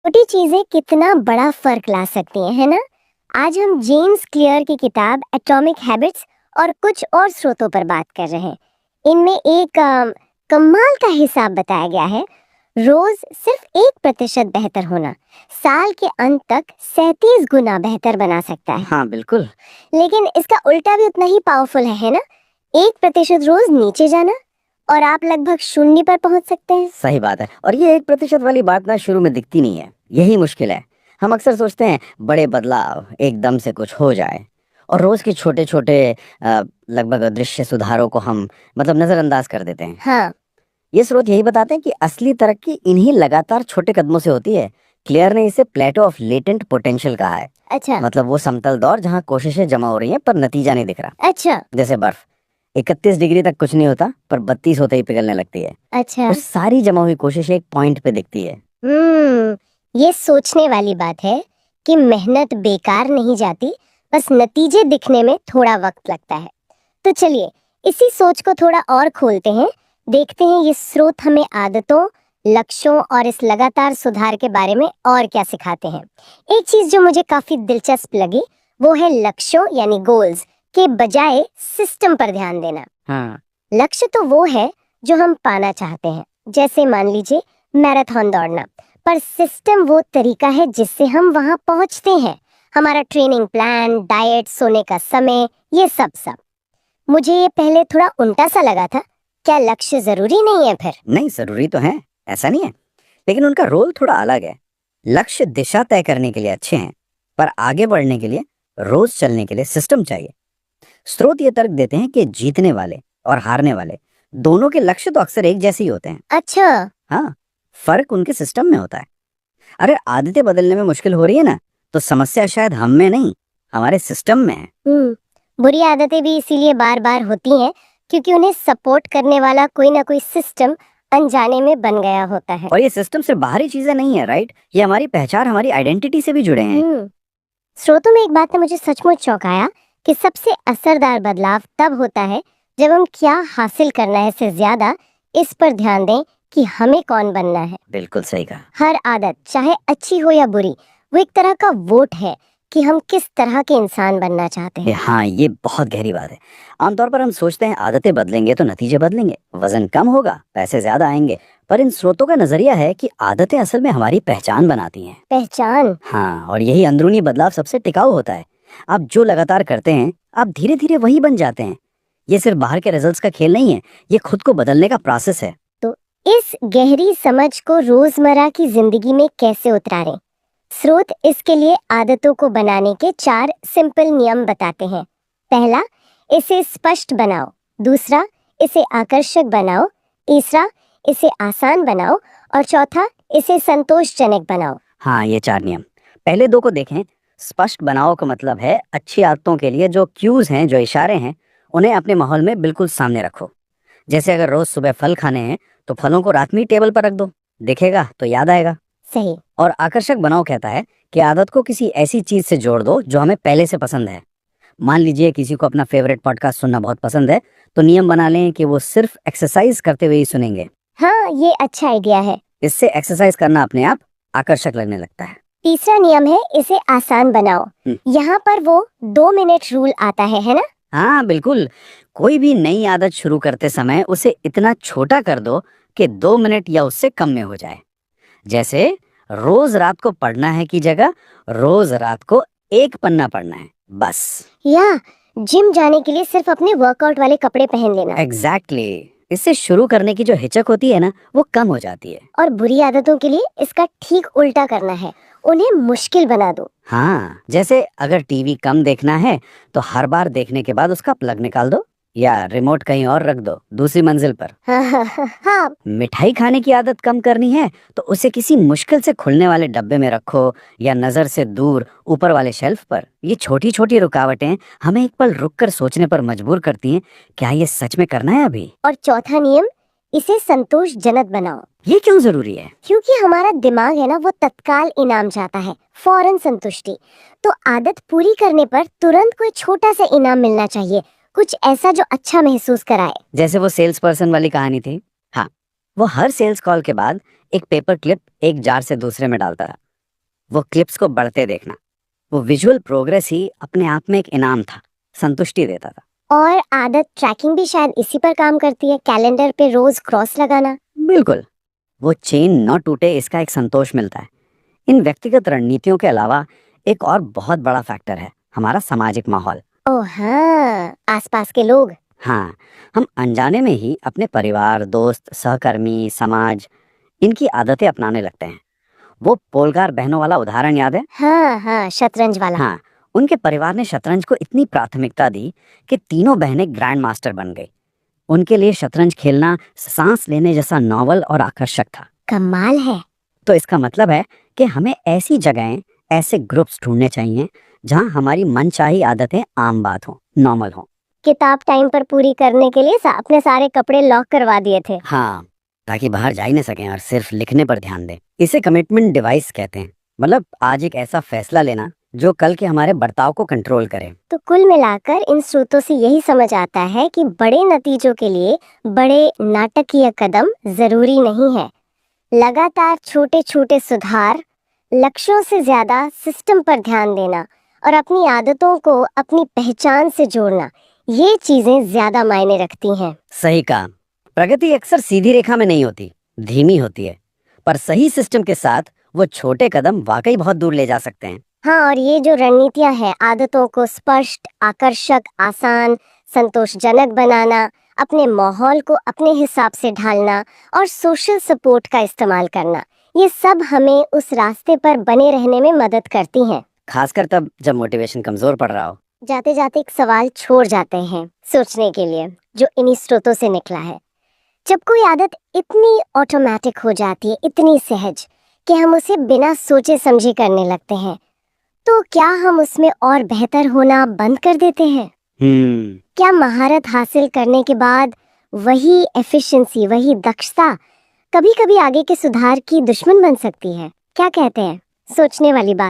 छोटी चीजें कितना बड़ा फर्क ला सकती हैं, है ना? आज हम जेम्स क्लियर की किताब एटॉमिक हैबिट्स और कुछ और स्रोतों पर बात कर रहे हैं। इनमें एक कमाल का हिसाब बताया गया है। रोज सिर्फ 1% बेहतर होना साल के अंत तक 37 गुना बेहतर बना सकता है। हाँ बिल्कुल। लेकिन इसका उल्टा भी उतना ही पावरफुल है ना? 1% रोज नीचे जाना और आप लगभग शून्य पर पहुंच सकते हैं। सही बात है। और ये 1% वाली बात ना शुरू में दिखती नहीं है, यही मुश्किल है। हम अक्सर सोचते हैं बड़े बदलाव एकदम से कुछ हो जाए, और रोज के छोटे छोटे लगभग अदृश्य सुधारों को हम नजरअंदाज कर देते हैं। हाँ। ये स्रोत यही बताते हैं कि असली तरक्की इन्हीं लगातार छोटे कदमों से होती है। क्लियर ने इसे प्लेटो ऑफ लेटेंट पोटेंशियल कहा है। अच्छा। मतलब वो समतल दौर जहाँ कोशिशें जमा हो रही हैं पर नतीजा नहीं दिख रहा। अच्छा। जैसे बर्फ 31 डिग्री तक कुछ नहीं होता, पर 32 होते ही पिघलने लगती है। अच्छा। और सारी जमा हुई कोशिशें एक पॉइंट पे दिखती है। ये सोचने वाली बात है कि मेहनत बेकार नहीं जाती, बस नतीजे दिखने में थोड़ा वक्त लगता है। तो चलिए इसी सोच को थोड़ा और खोलते हैं, देखते हैं ये स्रोत हमें आदतों, लक्ष्यों और इस लगातार सुधार के बारे में और क्या सिखाते हैं। एक चीज जो मुझे काफी दिलचस्प लगी वो है लक्ष्यों यानी गोल्स के बजाय सिस्टम पर ध्यान देना। हाँ। लक्ष्य तो वो है जो हम पाना चाहते हैं, जैसे मान लीजिए मैराथन दौड़ना, पर सिस्टम वो तरीका है जिससे हम वहां पहुंचते हैं। हमारा ट्रेनिंग प्लान, डाइट, सोने का समय, ये सब सब। मुझे ये पहले थोड़ा उल्टा सा लगा था। क्या लक्ष्य जरूरी नहीं है फिर? नहीं, जरूरी तो है, ऐसा नहीं है, लेकिन उनका रोल थोड़ा अलग है। लक्ष्य दिशा तय करने के लिए अच्छे हैं, पर आगे बढ़ने के लिए, रोज चलने के लिए सिस्टम चाहिए। स्रोत ये तर्क देते हैं कि जीतने वाले और हारने वाले दोनों के लक्ष्य तो अक्सर एक जैसे ही होते हैं। अच्छा। हाँ, फर्क उनके सिस्टम में होता है। अगर आदतें बदलने में मुश्किल हो रही है ना, तो समस्या शायद हम में नहीं, हमारे सिस्टम में है। बुरी आदतें भी इसीलिए बार बार होती हैं क्योंकि उन्हें सपोर्ट करने वाला कोई ना कोई सिस्टम अनजाने में बन गया होता है। और ये सिस्टम सिर्फ बाहरी चीजें नहीं है, राइट? ये हमारी पहचान, हमारी आइडेंटिटी से भी जुड़े हैं। स्रोतों में एक बात ने मुझे सचमुच चौंकाया कि सबसे असरदार बदलाव तब होता है जब हम क्या हासिल करना है से ज्यादा इस पर ध्यान दें कि हमें कौन बनना है। बिल्कुल सही कहा। हर आदत चाहे अच्छी हो या बुरी, वो एक तरह का वोट है कि हम किस तरह के इंसान बनना चाहते हैं। हाँ, ये बहुत गहरी बात है। आमतौर पर हम सोचते हैं आदतें बदलेंगे तो नतीजे बदलेंगे, वजन कम होगा, पैसे ज्यादा आएंगे। पर इन स्रोतों का नजरिया है कि आदतें असल में हमारी पहचान बनाती हैं। पहचान? हाँ, और यही अंदरूनी बदलाव सबसे टिकाऊ होता है। आप जो लगातार करते हैं, आप धीरे धीरे वही बन जाते हैं। ये सिर्फ बाहर के रिजल्ट्स का खेल नहीं है, ये खुद को बदलने का प्रोसेस है। तो इस गहरी समझ को रोजमर्रा की जिंदगी में कैसे उतारें? स्रोत इसके लिए आदतों को बनाने के 4 सिंपल नियम बताते हैं। पहला, इसे स्पष्ट बनाओ। दूसरा, इसे आकर्षक बनाओ। तीसरा, इसे आसान बनाओ। और चौथा, इसे संतोषजनक बनाओ। हाँ, ये 4 नियम। पहले 2 को देखें। स्पष्ट बनाओ का मतलब है अच्छी आदतों के लिए जो क्यूज हैं, जो इशारे हैं, उन्हें अपने माहौल में बिल्कुल सामने रखो। जैसे अगर रोज सुबह फल खाने हैं तो फलों को रात में टेबल पर रख दो, दिखेगा तो याद आएगा। सही। और आकर्षक बनाओ कहता है कि आदत को किसी ऐसी चीज से जोड़ दो जो हमें पहले से पसंद है। मान लीजिए किसी को अपना फेवरेट पॉडकास्ट सुनना बहुत पसंद है, तो नियम बना लें कि वो सिर्फ एक्सरसाइज करते हुए ही सुनेंगे। हाँ, ये अच्छा आइडिया है। इससे एक्सरसाइज करना अपने आप आकर्षक लगने लगता है। तीसरा नियम है इसे आसान बनाओ। यहाँ पर वो 2 मिनट रूल आता है ना? हाँ बिल्कुल। कोई भी नई आदत शुरू करते समय उसे इतना छोटा कर दो कि 2 मिनट या उससे कम में हो जाए। जैसे रोज रात को पढ़ना है की जगह रोज रात को 1 पन्ना पढ़ना है, बस। या जिम जाने के लिए सिर्फ अपने वर्कआउट वाले कपड़े पहन लेना। एग्जैक्टली। इससे शुरू करने की जो हिचक होती है ना, वो कम हो जाती है। और बुरी आदतों के लिए इसका ठीक उल्टा करना है, उन्हें मुश्किल बना दो। हाँ, जैसे अगर टीवी कम देखना है तो हर बार देखने के बाद उसका प्लग निकाल दो, या रिमोट कहीं और रख दो, दूसरी मंजिल पर। हाँ। मिठाई खाने की आदत कम करनी है तो उसे किसी मुश्किल से खुलने वाले डब्बे में रखो, या नजर से दूर ऊपर वाले शेल्फ पर। ये छोटी छोटी रुकावटें हमें एक पल रुककर सोचने पर मजबूर करती हैं, क्या ये सच में करना है अभी? और चौथा नियम, इसे संतोषजनक बनाओ। ये क्यों जरूरी है? क्योंकि हमारा दिमाग है ना, वो तत्काल इनाम चाहता है, फौरन संतुष्टि। तो आदत पूरी करने पर तुरंत कोई छोटा सा इनाम मिलना चाहिए, कुछ ऐसा जो अच्छा महसूस कराए। जैसे वो सेल्स पर्सन वाली कहानी थी। हाँ, वो हर सेल्स कॉल के बाद एक पेपर क्लिप एक जार से दूसरे में डालता था। वो क्लिप्स को बढ़ते देखना, वो विजुअल प्रोग्रेस ही अपने आप में एक इनाम था, संतुष्टि देता था। और आदत ट्रैकिंग भी शायद इसी पर काम करती है, कैलेंडर पे रोज क्रॉस लगाना। बिल्कुल, वो चेन न टूटे इसका एक संतोष मिलता है। इन व्यक्तिगत रणनीतियों के अलावा एक और बहुत बड़ा फैक्टर है हमारा सामाजिक माहौल। ओह हाँ, आसपास के लोग। हाँ, हम अनजाने में ही अपने परिवार, दोस्त, सहकर्मी, समाज, इनकी आदतें अपनाने लगते हैं। वो पोलगार बहनों वाला उदाहरण याद है? हाँ हाँ, शतरंज वाला। हाँ, उनके परिवार ने शतरंज को इतनी प्राथमिकता दी कि तीनों बहनें ग्रैंड मास्टर बन गई। उनके लिए शतरंज खेलना सांस लेने जैसा नॉवल और आकर्षक था। कमाल है। तो इसका मतलब है कि हमें ऐसी जगहें, ऐसे ग्रुप्स ढूंढने चाहिए जहां हमारी मनचाही आदतें आम बात हो, नॉर्मल हो। किताब टाइम पर पूरी करने के लिए अपने सारे कपड़े लॉक करवा दिए थे। हाँ, ताकि बाहर जा ही न सकें और सिर्फ लिखने पर ध्यान दें। इसे कमिटमेंट डिवाइस कहते हैं। मतलब आज एक ऐसा फैसला लेना जो कल के हमारे बर्ताव को कंट्रोल करे। तो कुल मिलाकर इन स्रोतों से यही समझ आता है कि बड़े नतीजों के लिए बड़े नाटकीय कदम जरूरी नहीं है। लगातार छोटे छोटे सुधार, लक्ष्यों से ज्यादा सिस्टम पर ध्यान देना और अपनी आदतों को अपनी पहचान से जोड़ना, ये चीजें ज्यादा मायने रखती हैं। सही कहा। प्रगति अक्सर सीधी रेखा में नहीं होती, धीमी होती है, पर सही सिस्टम के साथ वो छोटे कदम वाकई बहुत दूर ले जा सकते हैं। हाँ, और ये जो रणनीतियां हैं, आदतों को स्पष्ट, आकर्षक, आसान, संतोषजनक बनाना, अपने माहौल को अपने हिसाब से ढालना और सोशल सपोर्ट का इस्तेमाल करना, ये सब हमें उस रास्ते पर बने रहने में मदद करती हैं। खासकर तब जब मोटिवेशन कमजोर पड़ रहा हो। जाते जाते एक सवाल छोड़ जाते हैं सोचने के लिए, जो इन्हीं स्रोतों से निकला है। जब कोई आदत इतनी ऑटोमेटिक हो जाती है, इतनी सहज, कि हम उसे बिना सोचे समझे करने लगते हैं, तो क्या हम उसमें और बेहतर होना बंद कर देते हैं? क्या महारत हासिल करने के बाद वही एफिशिएंसी, वही दक्षता कभी-कभी आगे के सुधार की दुश्मन बन सकती है? क्या कहते हैं? सोचने वाली बात।